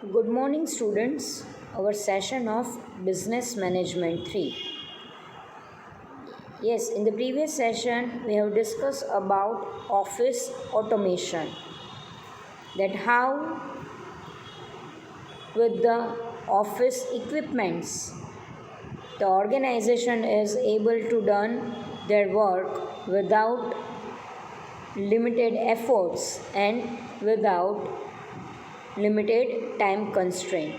Good morning, students. Our session of Business Management 3. Yes, in the previous session, we have discussed about office automation. That how, with the office equipments, the organization is able to done their work without limited efforts and without limited time constraint.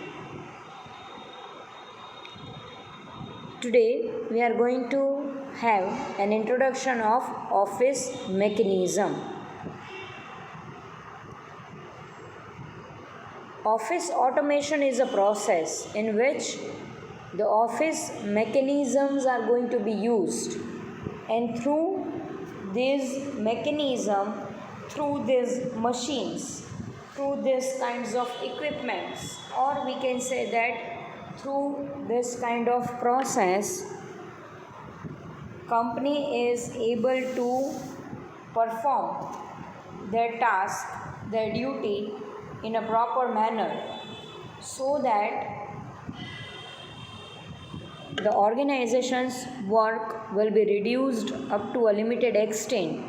Today we are going to have an introduction of office mechanism. Office automation is a process in which the office mechanisms are going to be used, and through these mechanism, through these machines, through these kinds of equipments, or we can say that through this kind of process, company is able to perform their task, their duty in a proper manner, so that the organization's work will be reduced up to a limited extent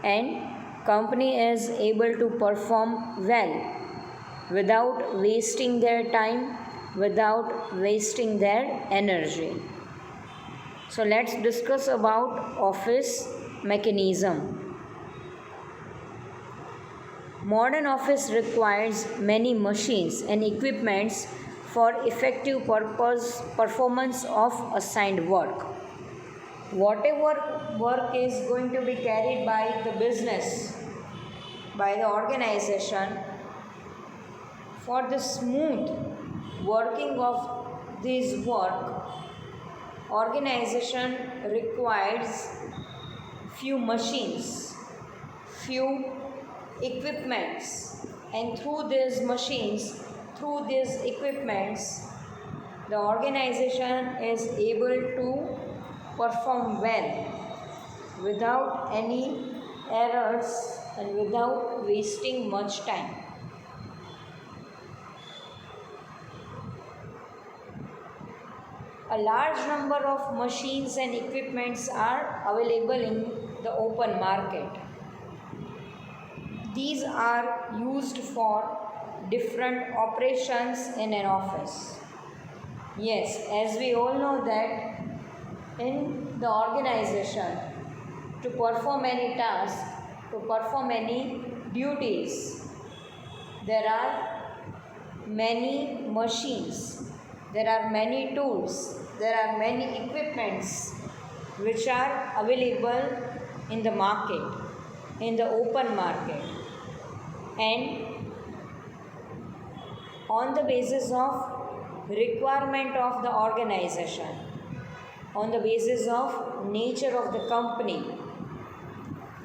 and company is able to perform well without wasting their time, without wasting their energy. So let's discuss about office mechanism. Modern office requires many machines and equipments for effective performance of assigned work. Whatever work is going to be carried by the business, by the organization, for the smooth working of this work, organization requires few machines, few equipments, and through these machines, through these equipments, the organization is able to perform well without any errors and without wasting much time. A large number of machines and equipments are available in the open market. These are used for different operations in an office. Yes, as we all know that in the organization, to perform any task, to perform any duties, there are many machines, there are many tools, there are many equipments which are available in the market, in the open market, and on the basis of requirement of the organization, on the basis of nature of the company,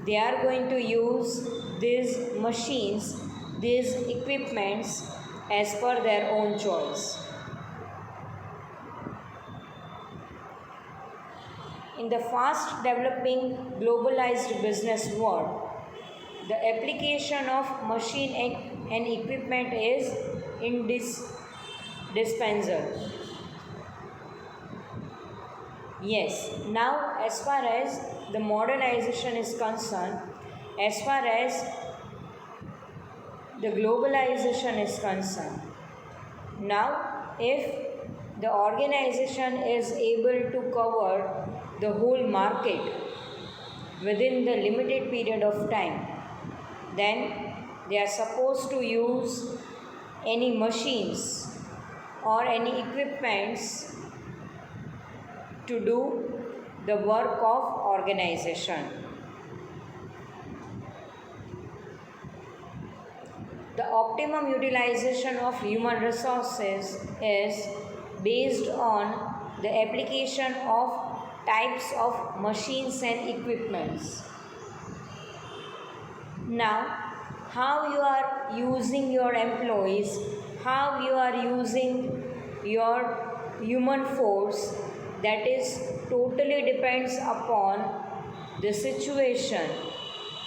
they are going to use these machines, these equipments as per their own choice. In the fast developing globalized business world, the application of machine and equipment is indispensable. Yes, now as far as the modernization is concerned, as far as the globalization is concerned, now if the organization is able to cover the whole market within the limited period of time, then they are supposed to use any machines or any equipments to do the work of organization. The optimum utilization of human resources is based on the application of types of machines and equipments. Now, how you are using your employees, how you are using your human force, that is totally depends upon the situation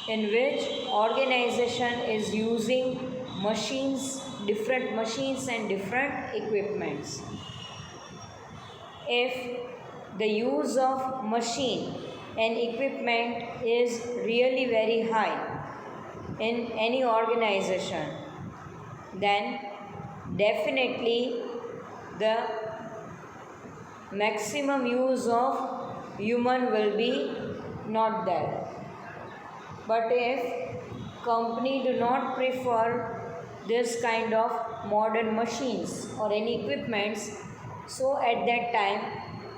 in which organization is using different machines and different equipments. If the use of machine and equipment is really very high in any organization, then definitely the maximum use of human will be not there. But if company do not prefer this kind of modern machines or any equipments, so at that time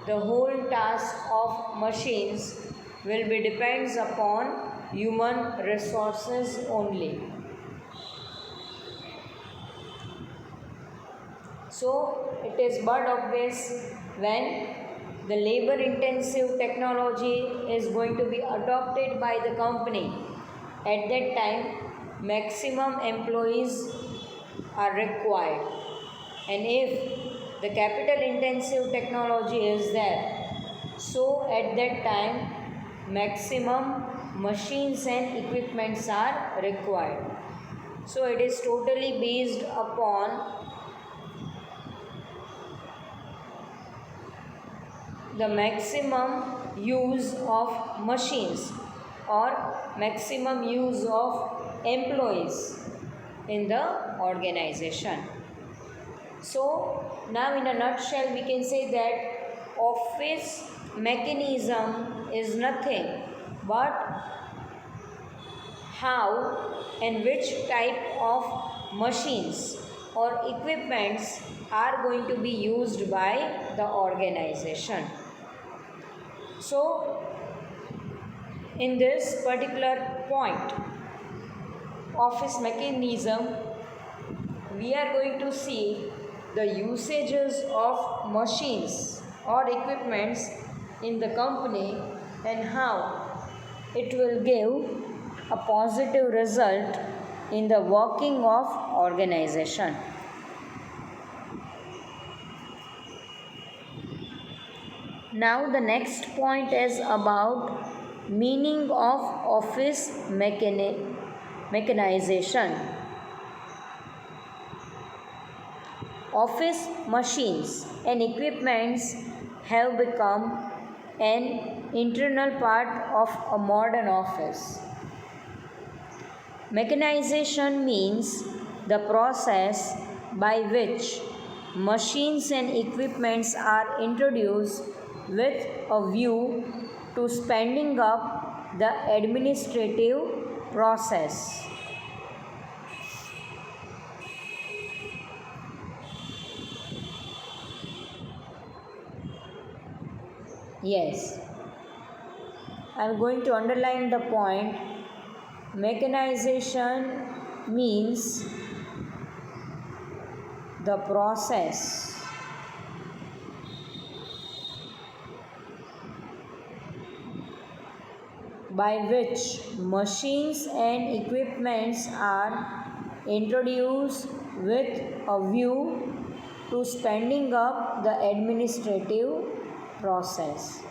the whole task of machines will be depends upon human resources only. So it is but obvious when the labor intensive technology is going to be adopted by the company, at that time maximum employees are required. And if the capital intensive technology is there, so at that time maximum machines and equipments are required. So it is totally based upon the maximum use of machines or maximum use of employees in the organization. So now in a nutshell we can say that office mechanism is nothing but how and which type of machines or equipments are going to be used by the organization. So in this particular point, office mechanism, we are going to see the usages of machines or equipments in the company and how it will give a positive result in the working of organization. Now the next point is about meaning of office mechanization. Office machines and equipments have become an integral part of a modern office. Mechanization means the process by which machines and equipments are introduced with a view to speeding up the administrative process. Yes, I am going to underline the point. Mechanization means the process by which machines and equipments are introduced with a view to speeding up the administrative process.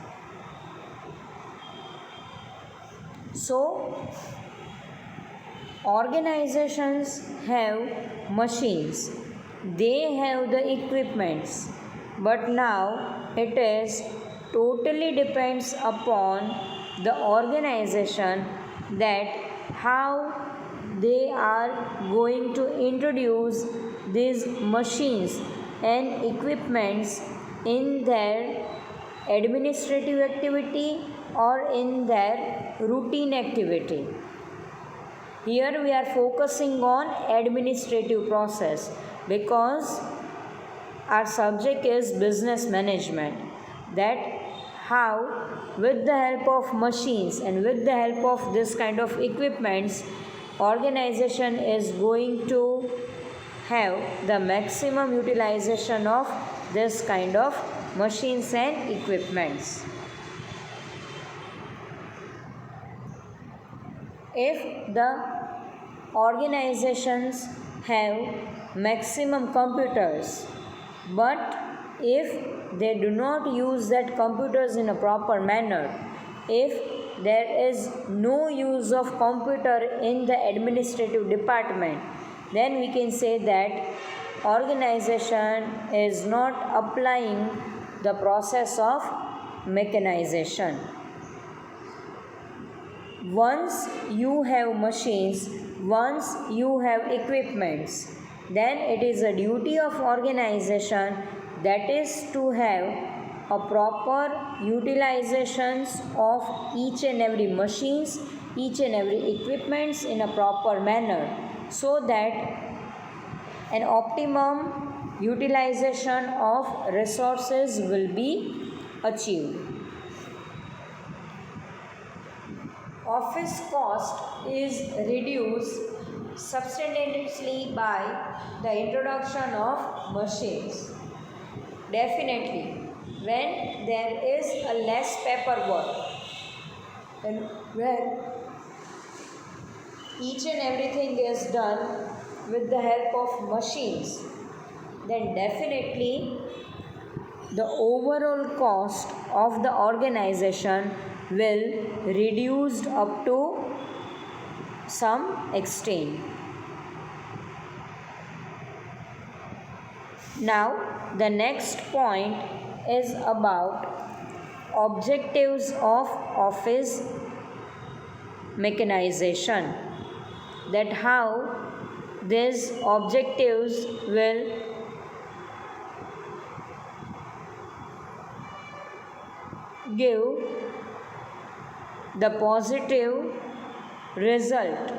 So, organizations have machines, they have the equipments, but now it is totally depends upon the organization that how they are going to introduce these machines and equipments in their administrative activity or in their routine activity. Here we are focusing on administrative process because our subject is business management, that how with the help of machines and with the help of this kind of equipments, organization is going to have the maximum utilization of this kind of machines and equipments. If the organizations have maximum computers, but if they do not use that computers in a proper manner, if there is no use of computer in the administrative department, then we can say that organization is not applying the process of mechanization. Once you have machines, once you have equipments, then it is a duty of organization, that is to have a proper utilizations of each and every machines, each and every equipments in a proper manner, so that an optimum utilization of resources will be achieved. Office cost is reduced substantially by the introduction of machines. Definitely, when there is a less paperwork and when each and everything is done with the help of machines, then definitely the overall cost of the organization will reduced up to some extent. Now the next point is about objectives of office mechanization, that how these objectives will give the positive result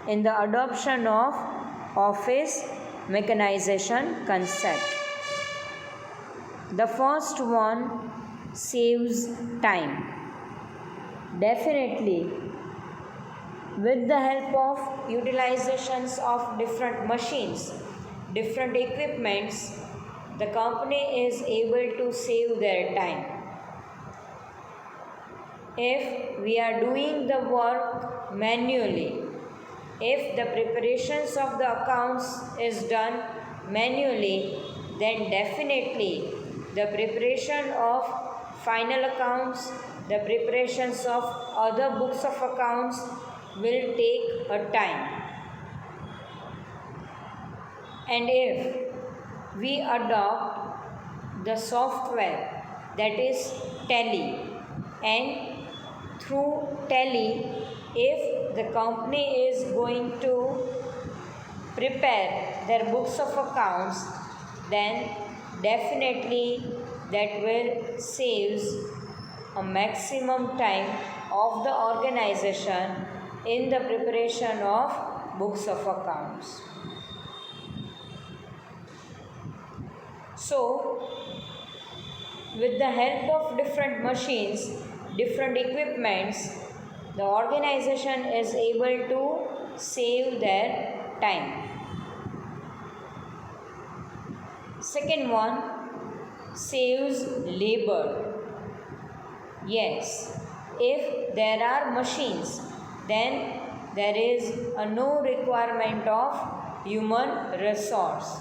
in the adoption of office mechanization concept. The first one, saves time. Definitely, with the help of utilizations of different machines, different equipments, the company is able to save their time. If we are doing the work manually, if the preparations of the accounts is done manually, then definitely the preparation of final accounts, the preparations of other books of accounts will take a time. And if we adopt the software, that is Tally, and through Tally, if the company is going to prepare their books of accounts, then definitely that will saves a maximum time of the organization in the preparation of books of accounts. So, with the help of different machines, different equipments, the organization is able to save their time. Second one, saves labor. Yes, if there are machines, then there is no requirement of human resource.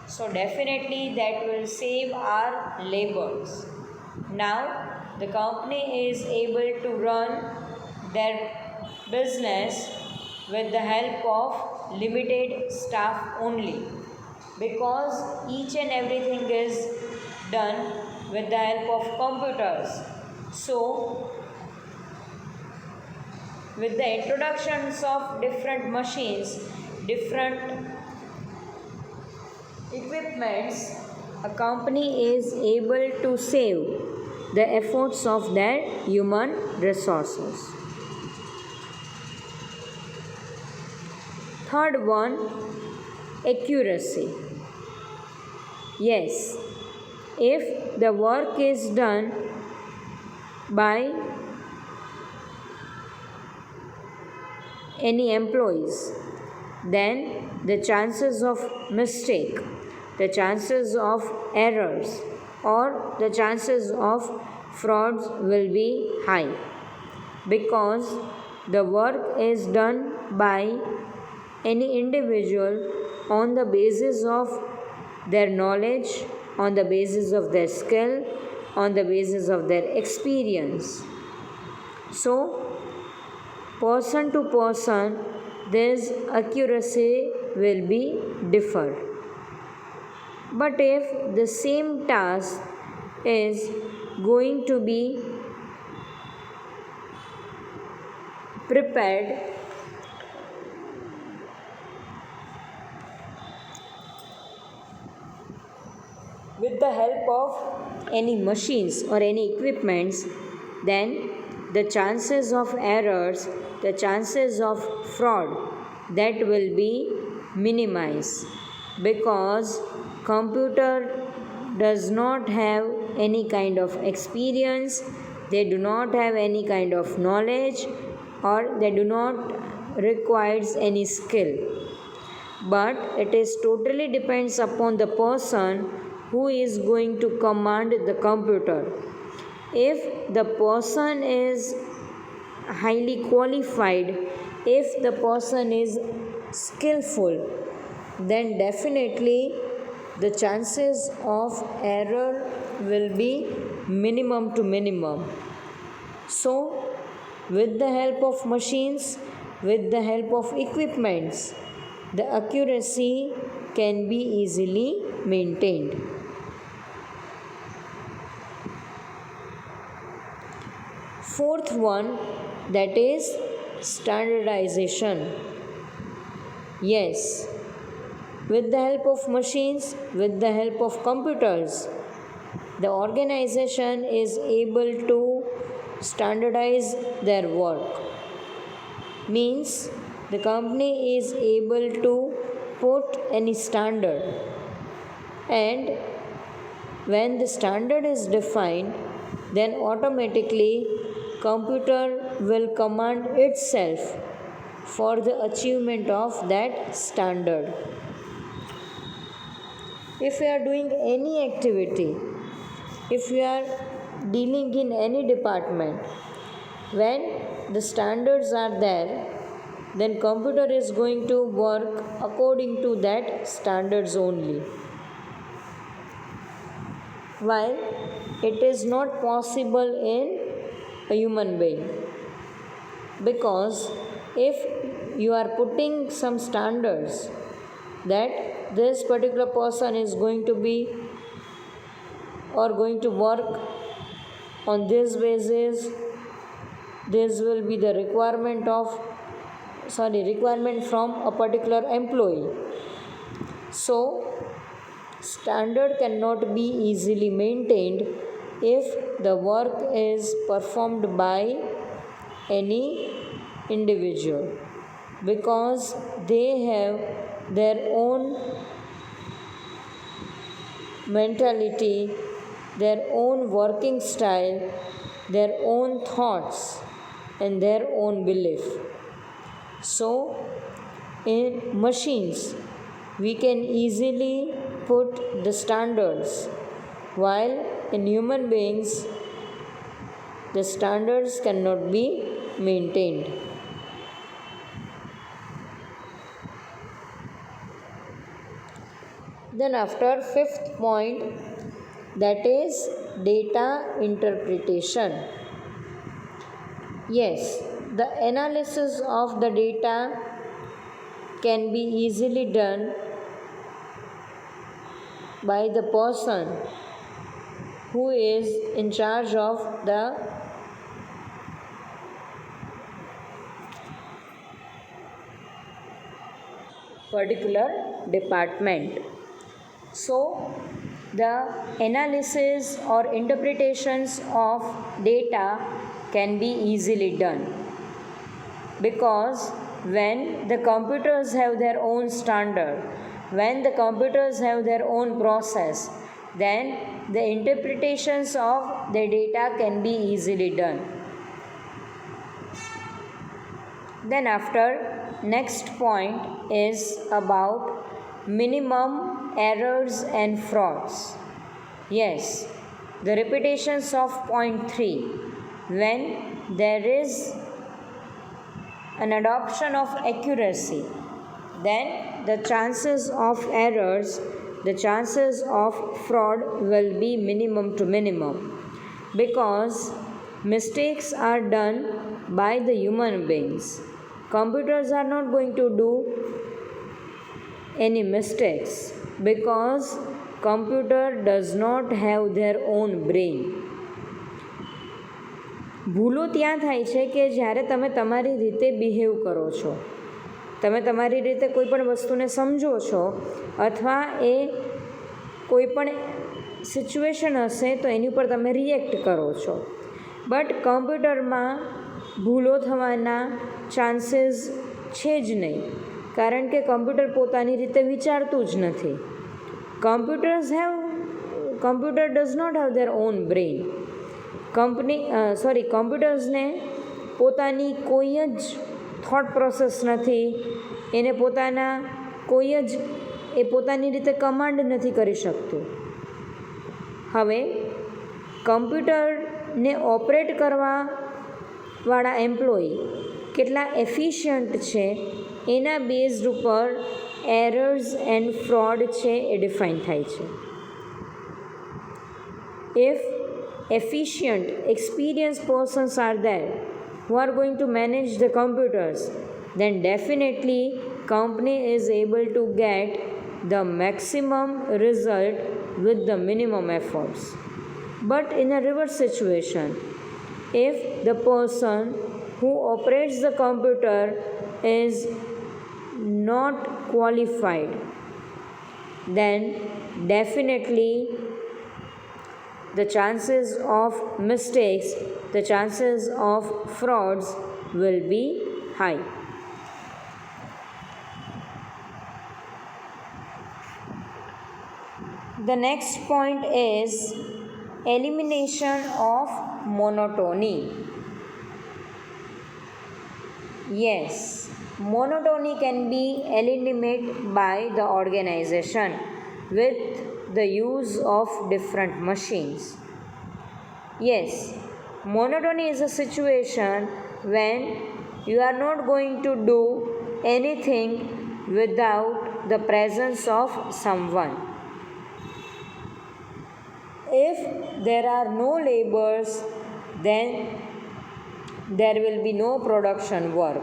So definitely that will save our labors. Now the company is able to run their business with the help of limited staff only, because each and everything is done with the help of computers. So with the introductions of different machines, different equipments, a company is able to save the efforts of their human resources. Third one, accuracy. Yes, if the work is done by any employees, then the chances of mistake, the chances of errors, or the chances of frauds will be high, because the work is done by any individual on the basis of their knowledge, on the basis of their skill, on the basis of their experience. So, person to person, this accuracy will be differ. But if the same task is going to be prepared with the help of any machines or any equipments, then the chances of errors, the chances of fraud, that will be minimized, because computer does not have any kind of experience, they do not have any kind of knowledge, or they do not requires any skill, but it is totally depends upon the person who is going to command the computer. If the person is highly qualified, if the person is skillful, then definitely the chances of error will be minimum to minimum. So, with the help of machines, with the help of equipments, the accuracy can be easily maintained. Fourth one, that is standardization. Yes, with the help of machines, with the help of computers, the organization is able to standardize their work. Means the company is able to put any standard, and when the standard is defined, then automatically computer will command itself for the achievement of that standard. If we are doing any activity, if we are dealing in any department, when the standards are there, then computer is going to work according to that standards only. While it is not possible in a human being, because if you are putting some standards that this particular person is going to be or going to work on this basis, this will be the requirement from a particular employee. So standard cannot be easily maintained if the work is performed by any individual, because they have their own mentality, their own working style, their own thoughts, and their own belief. So, in machines, we can easily put the standards, while in human beings, the standards cannot be maintained. Then, after fifth point, that is data interpretation. Yes, the analysis of the data can be easily done by the person who is in charge of the particular department. So, the analysis or interpretations of data can be easily done, because when the computers have their own standard, when the computers have their own process, then the interpretations of the data can be easily done. Then after, next point is about minimum errors and frauds. Yes, the repetitions of point 3, when there is an adoption of accuracy, then the chances of errors, the chances of fraud will be minimum to minimum, because mistakes are done by the human beings. Computers are not going to do any mistakes because computer does not have their own brain. ભૂલો ત્યાં થાય છે કે જ્યારે તમે તમારી રીતે behave કરો છો, તમે તમારી રીતે કોઈ પણ વસ્તુને સમજો છો અથવા એ કોઈ પણ સિચ્યુએશન હશે તો એની ઉપર તમે રિએક્ટ કરો છો. બટ કમ્પ્યુટરમાં ભૂલો થવાના ચાન્સીસ છે જ નહીં, કારણ કે કમ્પ્યુટર પોતાની રીતે વિચારતું જ નથી. Computer does not have their own brain. કમ્પ્યુટર્સને પોતાની કોઈ જ થોટ પ્રોસેસ નથી, એને પોતાના એ પોતાની રીતે કમાન્ડ નથી કરી શકતું. હવે કમ્પ્યુટરને ઓપરેટ કરવાવાળા એમ્પ્લોયી કેટલા એફિશિયન્ટ છે એના બેઝડ ઉપર એરર્સ એન્ડ ફ્રોડ છે એ ડિફાઇન થાય છે. If efficient, experienced persons are there who are going to manage the computers, then definitely company is able to get the maximum result with the minimum efforts. But in a reverse situation, if the person who operates the computer is not qualified, then definitely the chances of mistakes, the chances of frauds will be high. The next point is elimination of monotony. Yes, monotony can be eliminated by the organization with the use of different machines. Yes, monotony is a situation when you are not going to do anything without the presence of someone. If there are no laborers, then there will be no production work.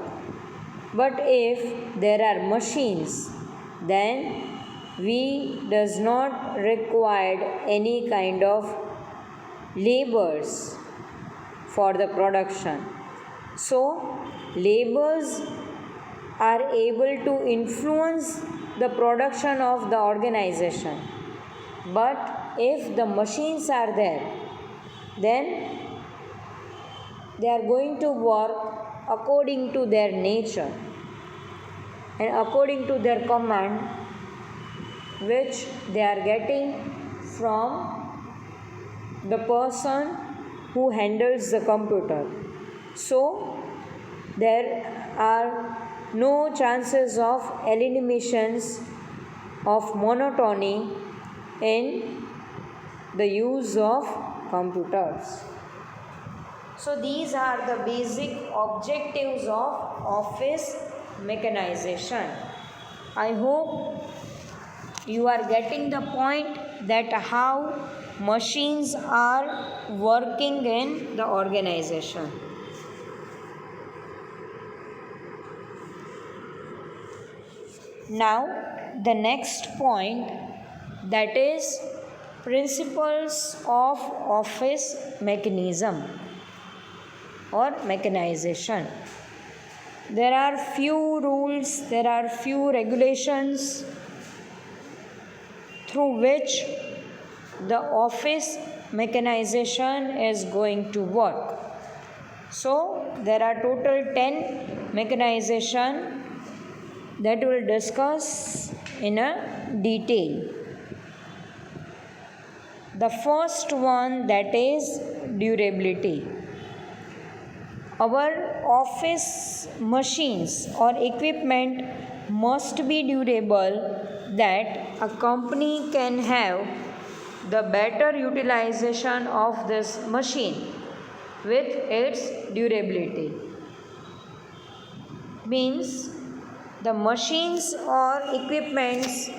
But if there are machines, then we does not require any kind of labors for the production. So labors are able to influence the production of the organization. But if the machines are there, then they are going to work according to their nature and according to their command which they are getting from the person who handles the computer. So there are no chances of eliminations of monotony in the use of computers. So these are the basic objectives of office mechanization. I hope you are getting the point that how machines are working in the organization. Now the next point, that is principles of office mechanism or mechanization. There are few rules, there are few regulations through which the office mechanization is going to work. So there are total 10 mechanization that we will discuss in a detail. The first one, that is durability. Our office machines or equipment must be durable, that a company can have the better utilization of this machine with its durability. Means the machines or equipments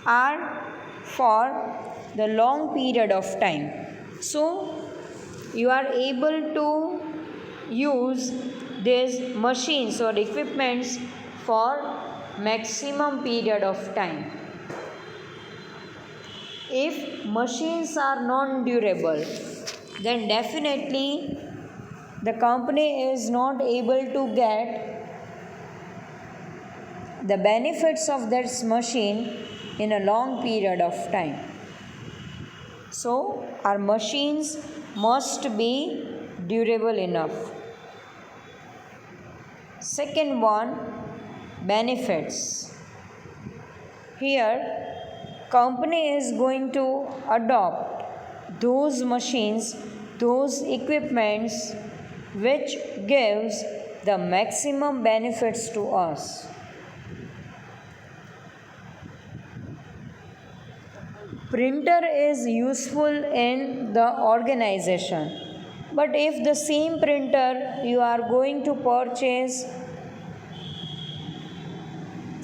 are for the long period of time. So you are able to use these machines or equipments for maximum period of time. If machines are non-durable, then definitely the company is not able to get the benefits of that machine in a long period of time. So, our machines must be durable enough. Second one, benefits. Here, company is going to adopt those machines, those equipments which gives the maximum benefits to us. Printer is useful in the organization, but if the same printer you are going to purchase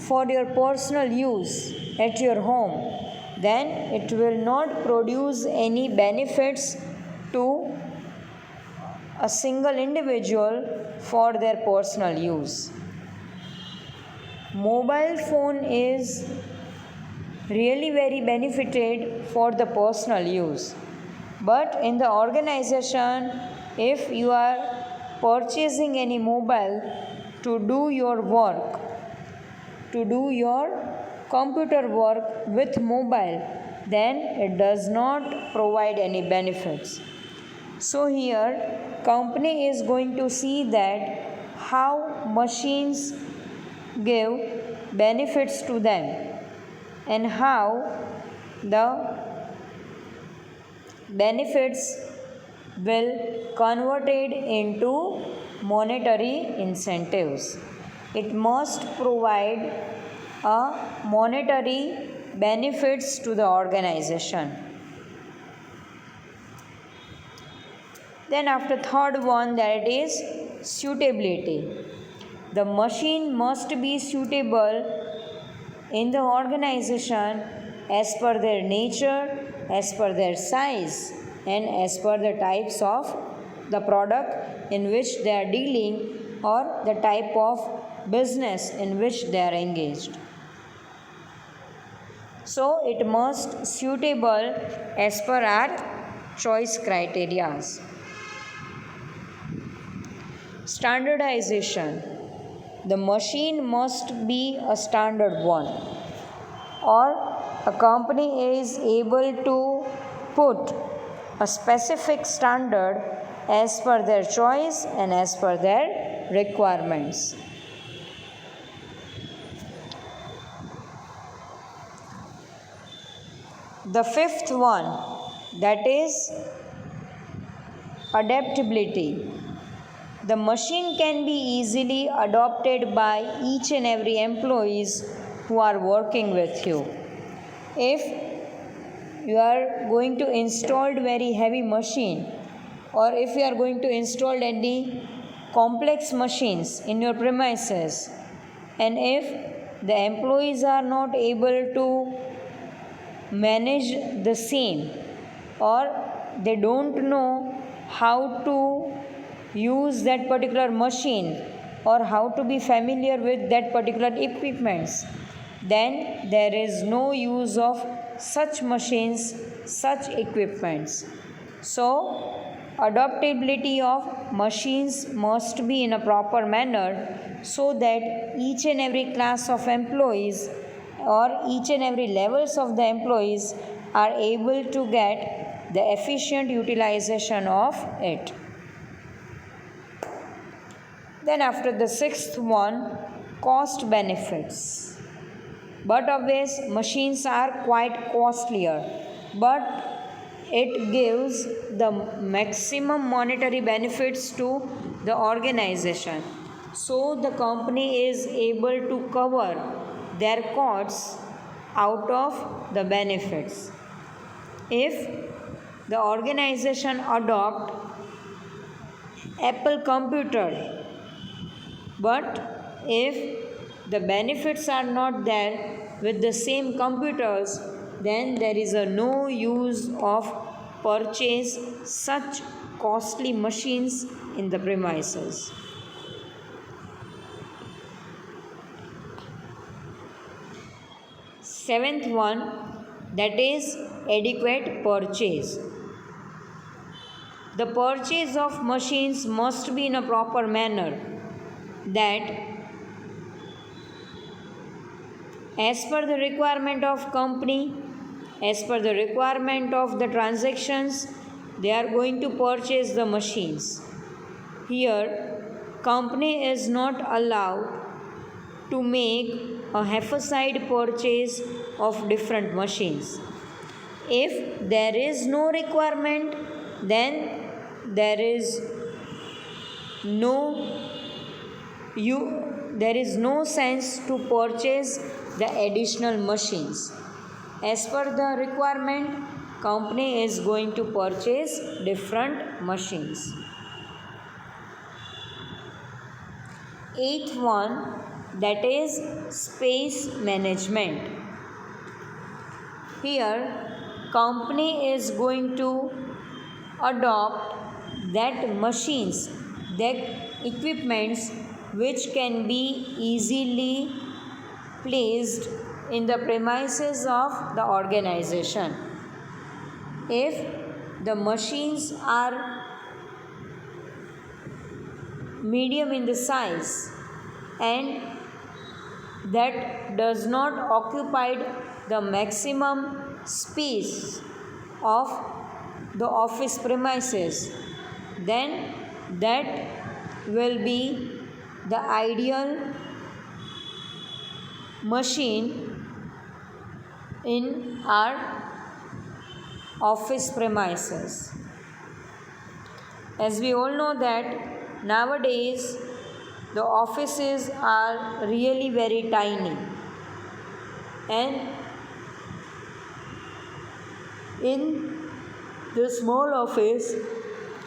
for your personal use at your home, then it will not produce any benefits to a single individual for their personal use. Mobile phone is really very benefited for the personal use, but in the organization, if you are purchasing any mobile to do your work, to do your computer work with mobile, then it does not provide any benefits. So here company is going to see that how machines give benefits to them and how the benefits will converted into monetary incentives. It must provide a monetary benefits to the organization. Then after third one, that is suitability. The machine must be suitable in the organization as per their nature, as per their size, and as per the types of the product in which they are dealing or the type of business in which they are engaged. So it must suitable as per our choice criteria. Standardization. The machine must be a standard one, or a company is able to put a specific standard as per their choice and as per their requirements. The fifth one, that is adaptability. The machine can be easily adopted by each and every employees who are working with you. If you are going to install very heavy machine, or if you are going to install any complex machines in your premises, and if the employees are not able to manage the same, or they don't know how to use that particular machine or how to be familiar with that particular equipments, then there is no use of such machines, such equipments. So adaptability of machines must be in a proper manner so that each and every class of employees or each and every levels of the employees are able to get the efficient utilization of it. Then after the sixth one, cost benefits. But obvious machines are quite costlier, but it gives the maximum monetary benefits to the organization. So the company is able to cover their costs out of the benefits. If the organization adopt Apple computer, but if the benefits are not there with the same computers, then there is a no use of purchase such costly machines in the premises. Seventh one, that is adequate purchase. The purchase of machines must be in a proper manner, that as per the requirement of company, as per the requirement of the transactions, they are going to purchase the machines. Here, company is not allowed to make a haphazard purchase of different machines. If there is no requirement, then there is no sense to purchase the additional machines. As per the requirement, company is going to purchase different machines. Eighth one, that is space management. Here, company is going to adopt that machines, that equipments which can be easily placed in the premises of the organization. If the machines are medium in the size and that does not occupy the maximum space of the office premises, then that will be the ideal machine in our office premises. As we all know that nowadays the offices are really very tiny, and in the small office,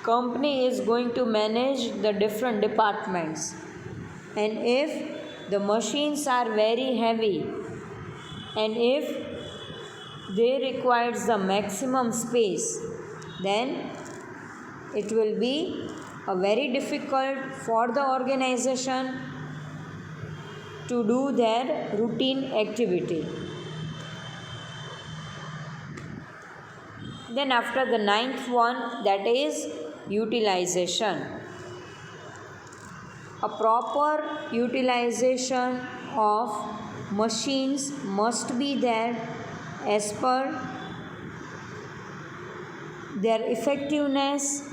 company is going to manage the different departments, and if the machines are very heavy and if they requires the maximum space, then it will be a very difficult for the organization to do their routine activity. Then after the ninth one, that is utilization. A proper utilization of machines must be there as per their effectiveness,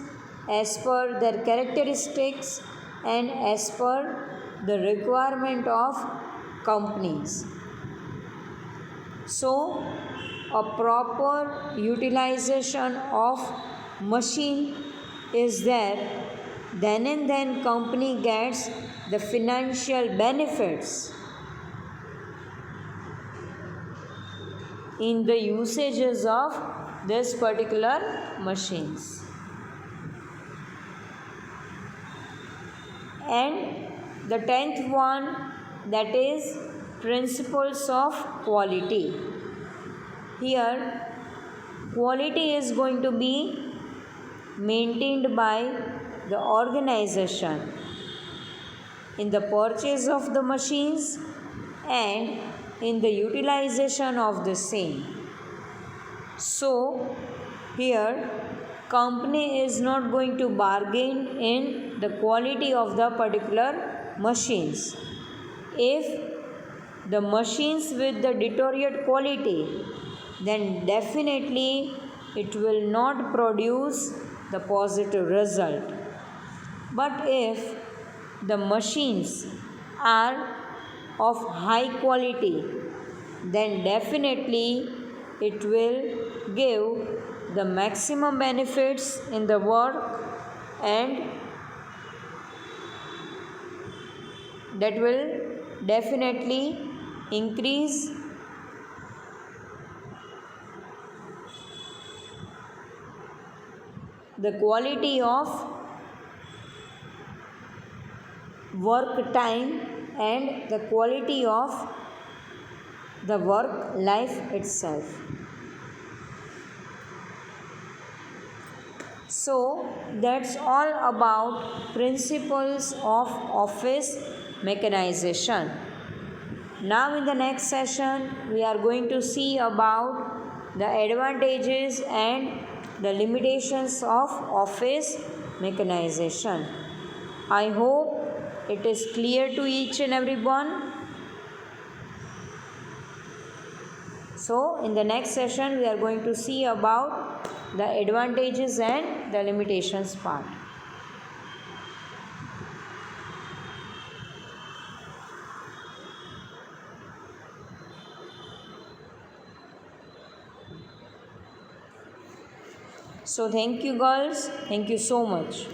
as per their characteristics, and as per the requirement of companies. So, a proper utilization of machine is there, then and then company gets the financial benefits in the usages of this particular machines. And the 10th one, that is principles of quality. Here, quality is going to be maintained by the organization in the purchase of the machines and in the utilization of the same. So, here company is not going to bargain in the quality of the particular machines. If the machines with the deteriorate quality, then definitely it will not produce the positive result. But if the machines are of high quality, then definitely it will give the maximum benefits in the work, and that will definitely increase the quality of work time and the quality of the work life itself. So that's all about principles of office mechanization. Now in the next session we are going to see about the advantages and the limitations of office mechanization. I hope it is clear to each and everyone. So in the next session we are going to see about the advantages and the limitations part. So thank you girls. Thank you so much.